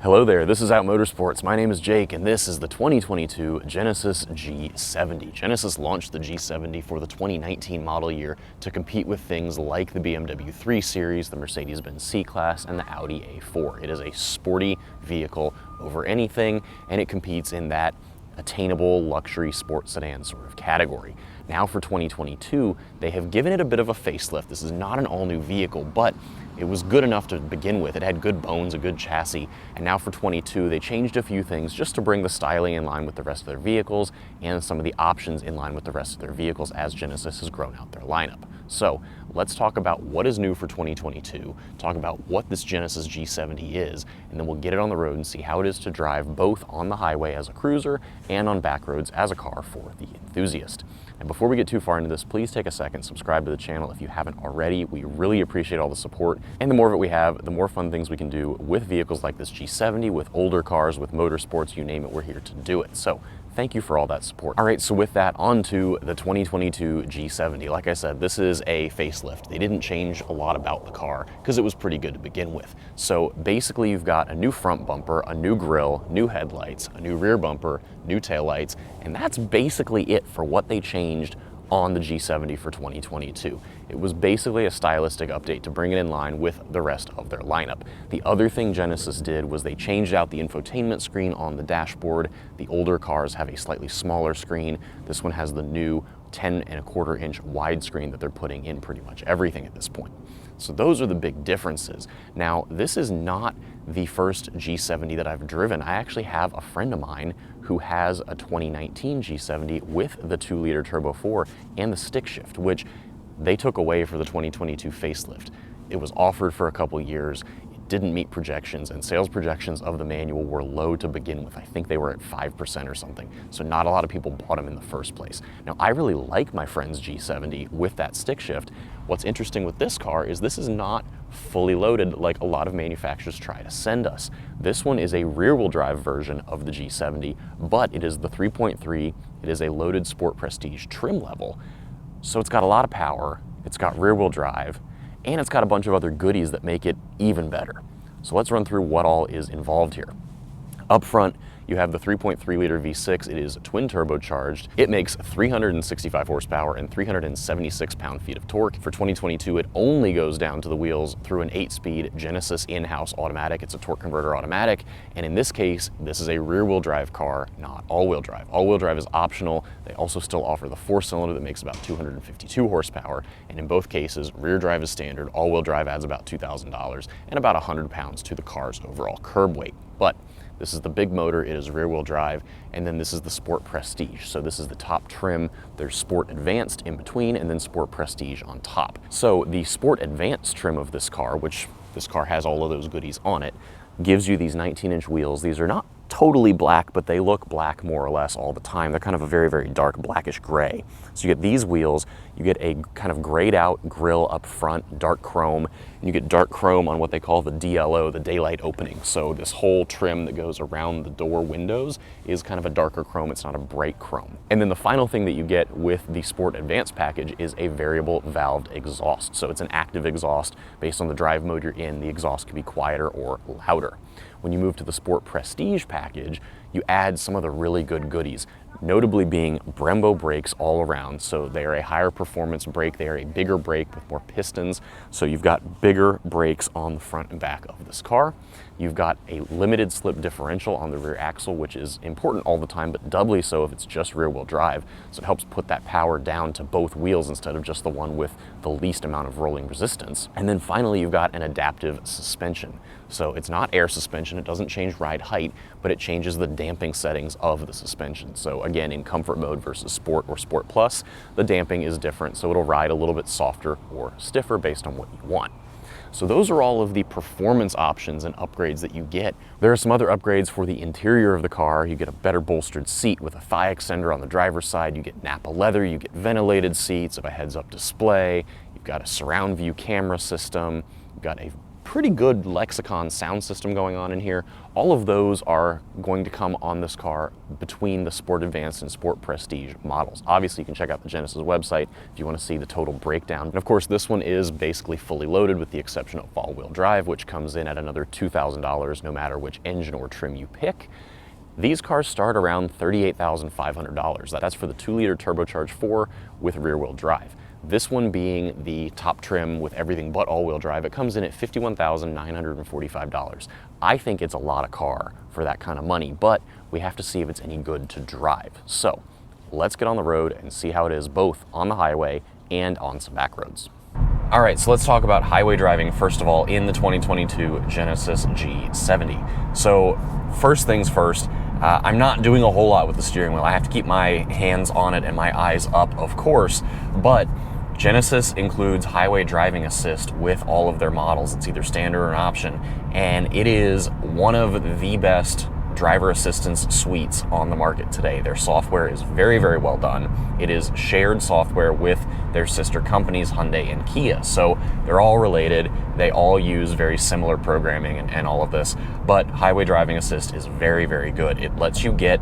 Hello there, this is Out Motorsports. My name is Jake, and this is the 2022 Genesis G70. Genesis launched the G70 for the 2019 model year to compete with things like the BMW 3 Series, the Mercedes-Benz C-Class, and the Audi A4. It is a sporty vehicle over anything, and it competes in that attainable luxury sport sedan sort of category. Now for 2022, they have given it a bit of a facelift. This is not an all-new vehicle, but it was good enough to begin with. It had good bones, a good chassis, and now for 22, they changed a few things just to bring the styling in line with the rest of their vehicles and some of the options in line with the rest of their vehicles as Genesis has grown out their lineup. So let's talk about what is new for 2022, talk about what this Genesis G70 is, and then we'll get it on the road and see how it is to drive both on the highway as a cruiser and on back roads as a car for the enthusiast. And before we get too far into this, please take a second, subscribe to the channel if you haven't already. We really appreciate all the support, and the more of it we have, the more fun things we can do with vehicles like this G70, with older cars, with motorsports, you name it, we're here to do it. So thank you for all that support. All right, so with that, on to the 2022 G70. Like I said, this is a facelift. They didn't change a lot about the car because it was pretty good to begin with. So basically you've got a new front bumper, a new grille, new headlights, a new rear bumper, new taillights, and that's basically it for what they changed on the G70 for 2022. It was basically a stylistic update to bring it in line with the rest of their lineup. The other thing Genesis did was they changed out the infotainment screen on the dashboard. The older cars have a slightly smaller screen. This one has the new 10.25 inch widescreen that they're putting in pretty much everything at this point. So those are the big differences. Now, this is not the first G70 that I've driven. I actually have a friend of mine who has a 2019 G70 with the 2-liter turbo 4 and the stick shift, which they took away for the 2022 facelift. It was offered for a couple years. It didn't meet projections, and sales projections of the manual were low to begin with. I think they were at 5% or something. So not a lot of people bought them in the first place. Now, I really like my friend's G70 with that stick shift. What's interesting with this car is this is not fully loaded like a lot of manufacturers try to send us. This one is a rear-wheel drive version of the G70, but it is the 3.3. It is a loaded Sport Prestige trim level. So it's got a lot of power, it's got rear-wheel drive, and it's got a bunch of other goodies that make it even better. So let's run through what all is involved here. Up front, you have the 3.3-liter V6. It is twin turbocharged. It makes 365 horsepower and 376 pound-feet of torque. For 2022, it only goes down to the wheels through an 8-speed Genesis in-house automatic. It's a torque converter automatic, and in this case, this is a rear-wheel drive car, not all-wheel drive. All-wheel drive is optional. They also still offer the 4-cylinder that makes about 252 horsepower, and in both cases, rear drive is standard. All-wheel drive adds about $2,000 and about 100 pounds to the car's overall curb weight. But this is the big motor, it is rear-wheel drive, and then this is the Sport Prestige. So this is the top trim, there's Sport Advanced in between, and then Sport Prestige on top. So the Sport Advanced trim of this car, which this car has all of those goodies on it, gives you these 19-inch wheels. These are not totally black, but they look black more or less all the time. They're kind of a very, very dark blackish gray. So you get these wheels, you get a kind of grayed out grille up front, dark chrome, and you get dark chrome on what they call the DLO, the daylight opening. So this whole trim that goes around the door windows is kind of a darker chrome. It's not a bright chrome. And then the final thing that you get with the Sport Advanced package is a variable valved exhaust. So it's an active exhaust. Based on the drive mode you're in, the exhaust can be quieter or louder. When you move to the Sport Prestige package, you add some of the really good goodies, notably being Brembo brakes all around. So they are a higher performance brake. They are a bigger brake with more pistons. So you've got bigger brakes on the front and back of this car. You've got a limited slip differential on the rear axle, which is important all the time, but doubly so if it's just rear-wheel drive. So it helps put that power down to both wheels instead of just the one with the least amount of rolling resistance. And then finally, you've got an adaptive suspension. So it's not air suspension, it doesn't change ride height, but it changes the damping settings of the suspension. So again, in comfort mode versus Sport or Sport Plus, the damping is different, so it'll ride a little bit softer or stiffer based on what you want. So those are all of the performance options and upgrades that you get. There are some other upgrades for the interior of the car. You get a better bolstered seat with a thigh extender on the driver's side. You get Nappa leather, you get ventilated seats, a heads-up display. You've got a surround view camera system. You've got a pretty good Lexicon sound system going on in here. All of those are going to come on this car between the Sport Advanced and Sport Prestige models. Obviously, you can check out the Genesis website if you want to see the total breakdown. And of course, this one is basically fully loaded with the exception of all-wheel drive, which comes in at another $2,000 no matter which engine or trim you pick. These cars start around $38,500. That's for the 2-liter turbocharged 4 with rear-wheel drive. This one being the top trim with everything but all-wheel drive, it comes in at $51,945. I think it's a lot of car for that kind of money, but we have to see if it's any good to drive. So let's get on the road and see how it is both on the highway and on some back roads. All right, so let's talk about highway driving first of all in the 2022 Genesis G70. So first things first, I'm not doing a whole lot with the steering wheel. I have to keep my hands on it and my eyes up, of course, but Genesis includes highway driving assist with all of their models. It's either standard or an option, and it is one of the best driver assistance suites on the market today. Their software is very, very well done. It is shared software with their sister companies, Hyundai and Kia. So they're all related. They all use very similar programming and all of this, but highway driving assist is very, very good. It lets you get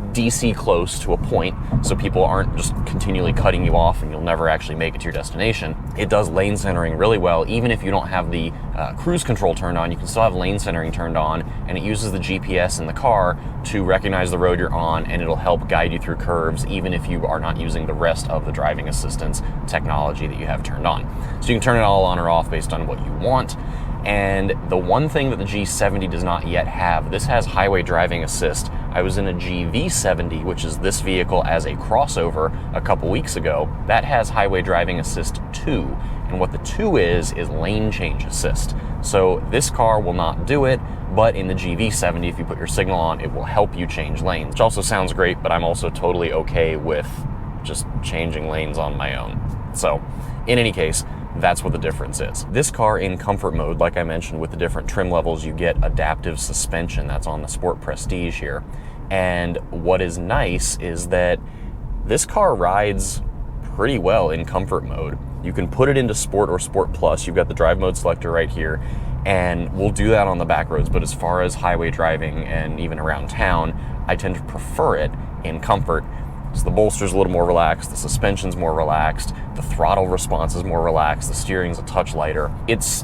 DC close to a point so people aren't just continually cutting you off and you'll never actually make it to your destination. It does lane centering really well. Even if you don't have the cruise control turned on, you can still have lane centering turned on, and it uses the GPS in the car to recognize the road you're on, and it'll help guide you through curves even if you are not using the rest of the driving assistance technology that you have turned on. So you can turn it all on or off based on what you want. And the one thing that the G70 does not yet have, this has highway driving assist. I was in a GV70, which is this vehicle as a crossover a couple weeks ago. That has highway driving assist 2. And what the 2 is lane change assist. So this car will not do it, but in the GV70, if you put your signal on, it will help you change lanes, which also sounds great, but I'm also totally okay with just changing lanes on my own. So in any case, that's what the difference is. This car in comfort mode, like I mentioned, with the different trim levels, you get adaptive suspension. That's on the Sport Prestige here. And what is nice is that this car rides pretty well in comfort mode. You can put it into Sport or Sport Plus. You've got the drive mode selector right here, and we'll do that on the back roads. But as far as highway driving and even around town, I tend to prefer it in comfort. So the bolster's a little more relaxed, the suspension's more relaxed, the throttle response is more relaxed, the steering's a touch lighter. It's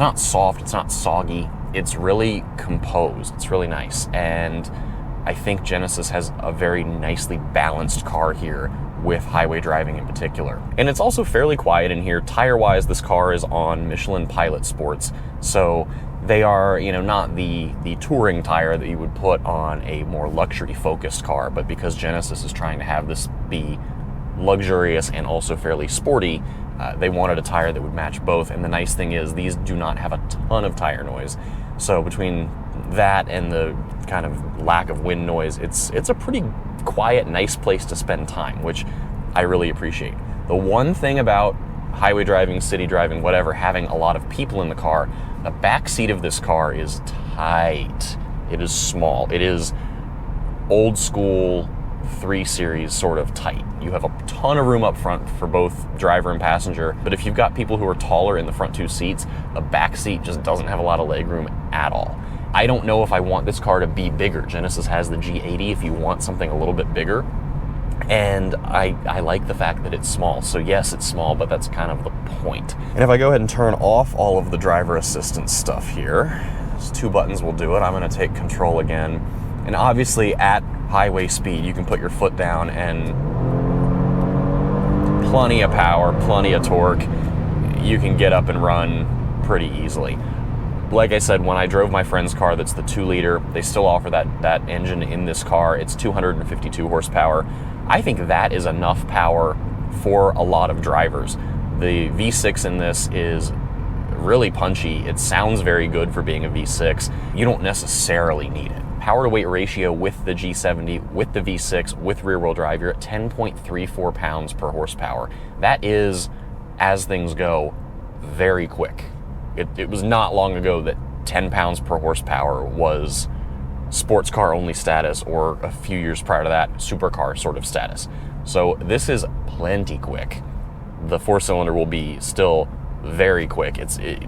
not soft, it's not soggy, it's really composed, it's really nice. And I think Genesis has a very nicely balanced car here with highway driving in particular. And it's also fairly quiet in here. Tire-wise, this car is on Michelin Pilot Sports, so they are, not the touring tire that you would put on a more luxury-focused car, but because Genesis is trying to have this be luxurious and also fairly sporty, they wanted a tire that would match both. And the nice thing is these do not have a ton of tire noise. So between that and the kind of lack of wind noise, it's a pretty quiet, nice place to spend time, which I really appreciate. The one thing about highway driving, city driving, whatever, having a lot of people in the car, the back seat of this car is tight. It is small. It is old school 3 Series sort of tight. You have a ton of room up front for both driver and passenger, but if you've got people who are taller in the front 2 seats, the back seat just doesn't have a lot of leg room at all. I don't know if I want this car to be bigger. Genesis has the G80 if you want something a little bit bigger. And I like the fact that it's small. So yes, it's small, but that's kind of the point. And if I go ahead and turn off all of the driver assistance stuff here, just 2 buttons will do it. I'm gonna take control again. And obviously at highway speed, you can put your foot down and plenty of power, plenty of torque. You can get up and run pretty easily. Like I said, when I drove my friend's car that's the 2-liter, they still offer that engine in this car. It's 252 horsepower. I think that is enough power for a lot of drivers. The V6 in this is really punchy. It sounds very good for being a V6. You don't necessarily need it. Power to weight ratio with the G70, with the V6, with rear wheel drive, you're at 10.34 pounds per horsepower. That is, as things go, very quick. It was not long ago that 10 pounds per horsepower was sports car only status, or a few years prior to that, supercar sort of status. So this is plenty quick. The 4-cylinder will be still very quick.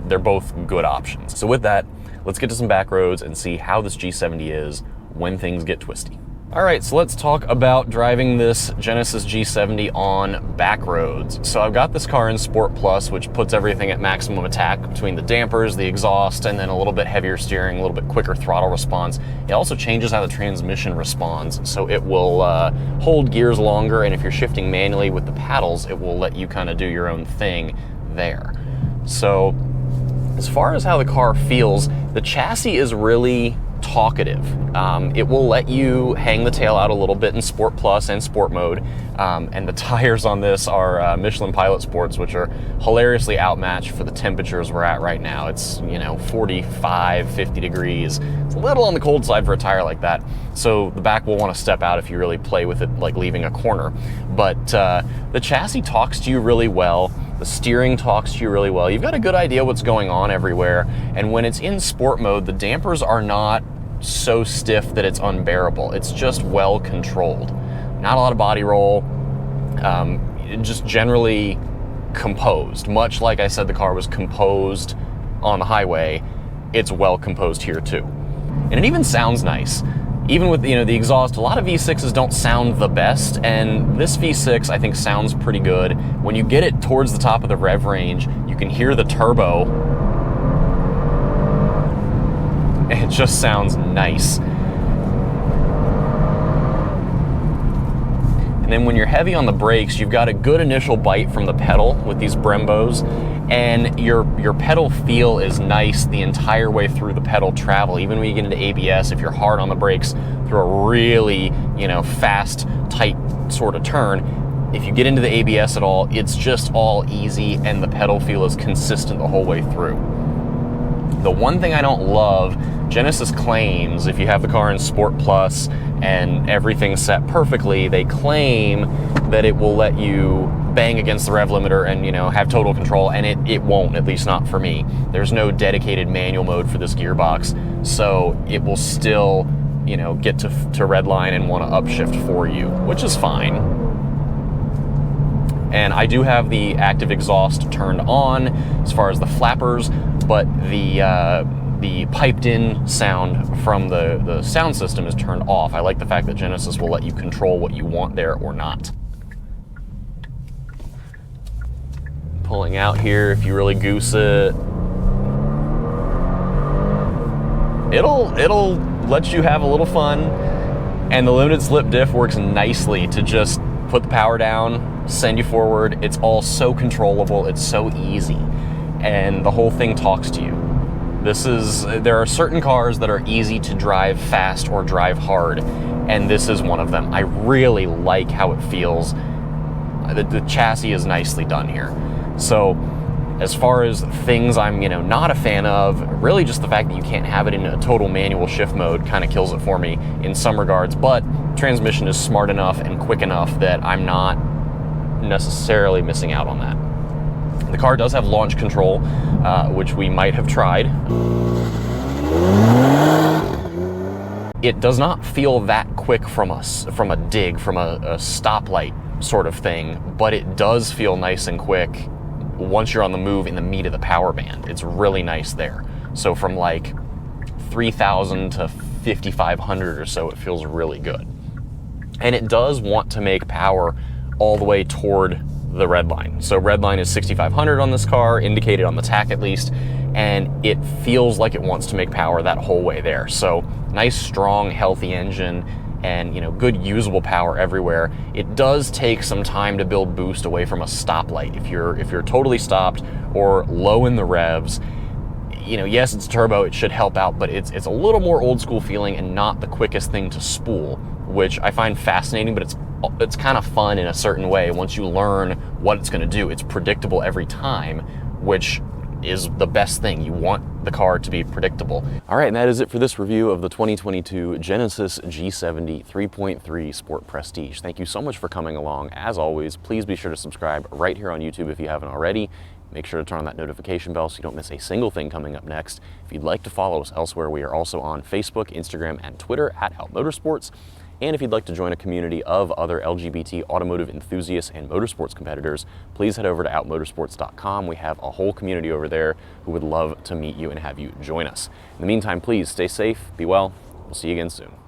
They're both good options. So with that, let's get to some back roads and see how this G70 is when things get twisty. All right, so let's talk about driving this Genesis G70 on back roads. So I've got this car in Sport Plus, which puts everything at maximum attack between the dampers, the exhaust, and then a little bit heavier steering, a little bit quicker throttle response. It also changes how the transmission responds, so it will hold gears longer, and if you're shifting manually with the paddles, it will let you kind of do your own thing there. So as far as how the car feels, the chassis is really talkative. It will let you hang the tail out a little bit in Sport Plus and Sport mode, and the tires on this are Michelin Pilot Sports, which are hilariously outmatched for the temperatures we're at right now. It's 45, 50 degrees. It's a little on the cold side for a tire like that, so the back will want to step out if you really play with it like leaving a corner. But the chassis talks to you really well. The steering talks to you really well. You've got a good idea what's going on everywhere, and when it's in sport mode, the dampers are not so stiff that it's unbearable. It's just well controlled. Not a lot of body roll, just generally composed. Much like I said the car was composed on the highway, it's well composed here too. And it even sounds nice. Even with the exhaust, a lot of V6s don't sound the best, and this V6 I think sounds pretty good. When you get it towards the top of the rev range, you can hear the turbo. It just sounds nice. And then when you're heavy on the brakes, you've got a good initial bite from the pedal with these Brembos, and your pedal feel is nice the entire way through the pedal travel. Even when you get into ABS, if you're hard on the brakes through a really, fast, tight sort of turn, if you get into the ABS at all, it's just all easy and the pedal feel is consistent the whole way through. The one thing I don't love, Genesis claims, if you have the car in Sport Plus and everything's set perfectly, they claim that it will let you bang against the rev limiter and have total control, and it won't, at least not for me. There's no dedicated manual mode for this gearbox, so it will still get to redline and want to upshift for you, which is fine. And I do have the active exhaust turned on as far as the flappers, but the piped in sound from the sound system is turned off. I like the fact that Genesis will let you control what you want there or not. Pulling out here, if you really goose it, it'll let you have a little fun, and the limited slip diff works nicely to just put the power down, send you forward. It's all so controllable, it's so easy, and the whole thing talks to you. There are certain cars that are easy to drive fast or drive hard, and this is one of them. I really like how it feels. The chassis is nicely done here. So as far as things I'm not a fan of, really just the fact that you can't have it in a total manual shift mode kind of kills it for me in some regards, but transmission is smart enough and quick enough that I'm not necessarily missing out on that. The car does have launch control, which we might have tried. It does not feel that quick from a stoplight sort of thing, but it does feel nice and quick once you're on the move in the meat of the power band. It's really nice there. So from like 3,000 to 5,500 or so, it feels really good. And it does want to make power all the way toward the red line. So red line is 6,500 on this car, indicated on the tach at least, and it feels like it wants to make power that whole way there. So nice, strong, healthy engine, and good usable power everywhere. It does take some time to build boost away from a stoplight. If you're totally stopped or low in the revs, yes, it's turbo, it should help out, but it's a little more old school feeling and not the quickest thing to spool, which I find fascinating, but it's kind of fun in a certain way. Once you learn what it's going to do, it's predictable every time, which is the best thing. You want the car to be predictable. All right, and that is it for this review of the 2022 Genesis G70 3.3 Sport Prestige. Thank you so much for coming along. As always, please be sure to subscribe right here on YouTube if you haven't already. Make sure to turn on that notification bell so you don't miss a single thing coming up next. If you'd like to follow us elsewhere, we are also on Facebook, Instagram, and Twitter at Out Motorsports. And if you'd like to join a community of other LGBT automotive enthusiasts and motorsports competitors, please head over to outmotorsports.com. We have a whole community over there who would love to meet you and have you join us. In the meantime, please stay safe, be well. We'll see you again soon.